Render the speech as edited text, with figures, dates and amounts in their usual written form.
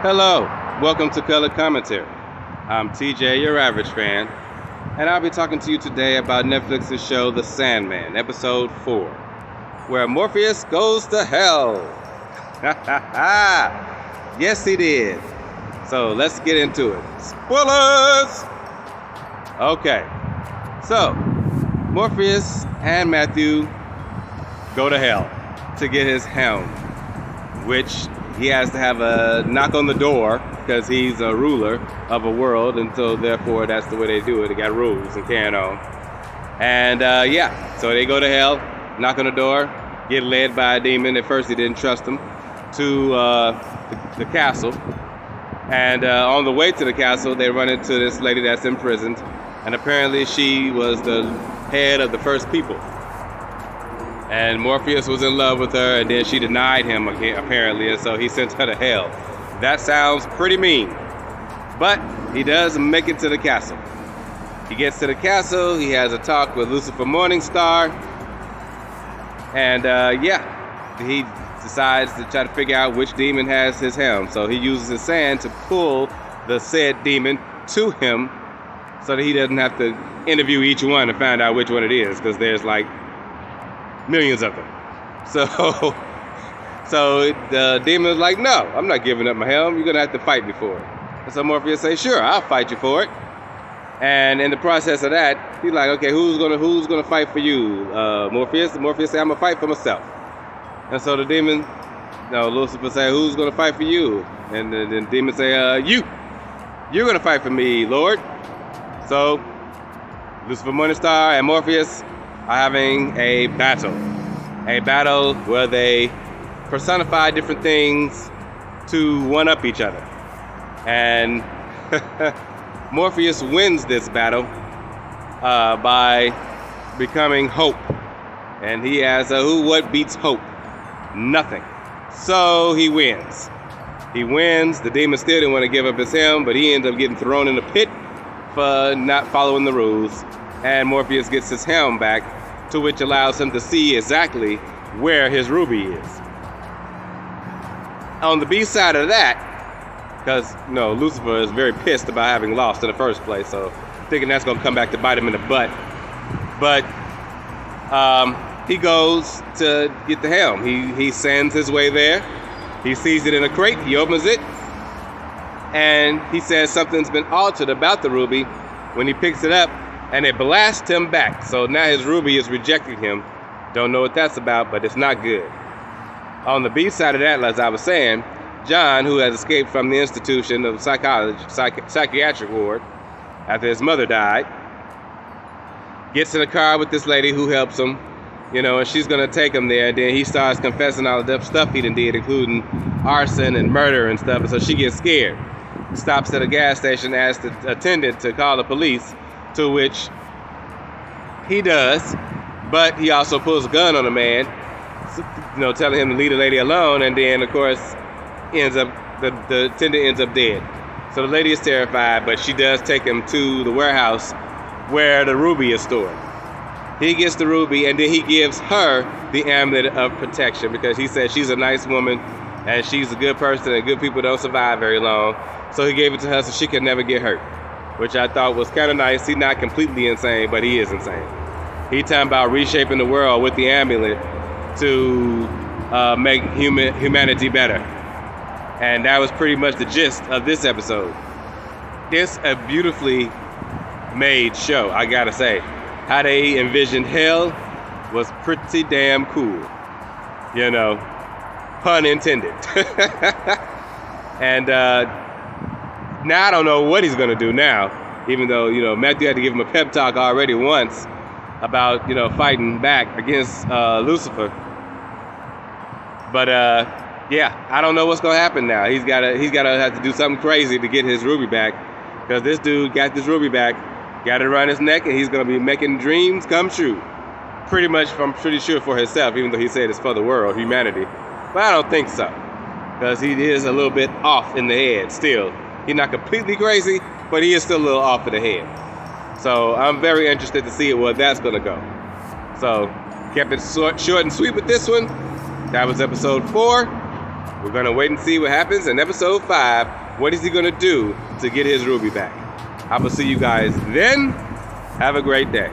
Hello, welcome to Color Commentary. I'm TJ, your average fan, and I'll be talking to you today about Netflix's show The Sandman, episode 4, where Morpheus goes to hell. Yes, he did. So let's get into it. Spoilers! Okay, so Morpheus and Matthew go to hell to get his helm, which he has to have a knock on the door because he's a ruler of a world, and so therefore that's the way they do it. They got rules and carrying on. And so they go to hell, knock on the door, get led by a demon. At first he didn't trust him, to the castle. And on the way to the castle, they run into this lady that's imprisoned, and apparently she was the head of the first people. And Morpheus was in love with her, and then she denied him apparently, and so he sent her to hell. That sounds pretty mean, but he does make it to the castle. He gets to the castle, he has a talk with Lucifer Morningstar, and he decides to try to figure out which demon has his helm. So he uses his sand to pull the said demon to him so that he doesn't have to interview each one to find out which one it is, because there's like millions of them. So the demon is like, no, I'm not giving up my helm. You're going to have to fight me for it. And so Morpheus says, sure, I'll fight you for it. And in the process of that, he's like, okay, who's gonna fight for you? Morpheus? Morpheus said, I'm going to fight for myself. And so the demon, Lucifer say, who's going to fight for you? And the demon say, you're going to fight for me, Lord. So Lucifer Morningstar and Morpheus are having a battle where they personify different things to one-up each other. And Morpheus wins this battle by becoming Hope. And he asks, what beats Hope? Nothing. So he wins. The demon still didn't want to give up his helm, but he ends up getting thrown in the pit for not following the rules. And Morpheus gets his helm back, to which allows him to see exactly where his ruby is. On the B side of that, because Lucifer is very pissed about having lost in the first place, so thinking that's going to come back to bite him in the butt. But he goes to get the helm. He sends his way there. He sees it in a crate. He opens it, and he says something's been altered about the ruby when he picks it up, and it blasts him back. So now his ruby is rejecting him. Don't know what that's about, but it's not good. On the B side of that, as I was saying, John, who has escaped from the institution of psychiatric ward after his mother died, gets in a car with this lady who helps him, and she's going to take him there. And then he starts confessing all the stuff he done did, including arson and murder and stuff. And so she gets scared. Stops at a gas station, asks the attendant to call the police, to which he does, but he also pulls a gun on the man, telling him to leave the lady alone, and then, of course, the attendant ends up dead. So the lady is terrified, but she does take him to the warehouse where the ruby is stored. He gets the ruby, and then he gives her the amulet of protection, because he says she's a nice woman, and she's a good person, and good people don't survive very long. So he gave it to her so she could never get hurt, which I thought was kind of nice. He's not completely insane, but he is insane. He talking about reshaping the world with the amulet to make humanity better. And that was pretty much the gist of this episode. It's a beautifully made show, I gotta say. How they envisioned hell was pretty damn cool. Pun intended. And now I don't know what he's gonna do now. Even though, Matthew had to give him a pep talk already once about, fighting back against Lucifer. But, I don't know what's going to happen now. He's got to have to do something crazy to get his ruby back, because this dude got this ruby back, got it around his neck, and he's going to be making dreams come true. Pretty much, I'm pretty sure, for himself, even though he said it's for the world, humanity. But I don't think so, because he is a little bit off in the head still. He's not completely crazy, but he is still a little off in the head. So I'm very interested to see where that's going to go. So kept it short and sweet with this one. That was episode 4. We're going to wait and see what happens in episode 5. What is he going to do to get his ruby back? I will see you guys then. Have a great day.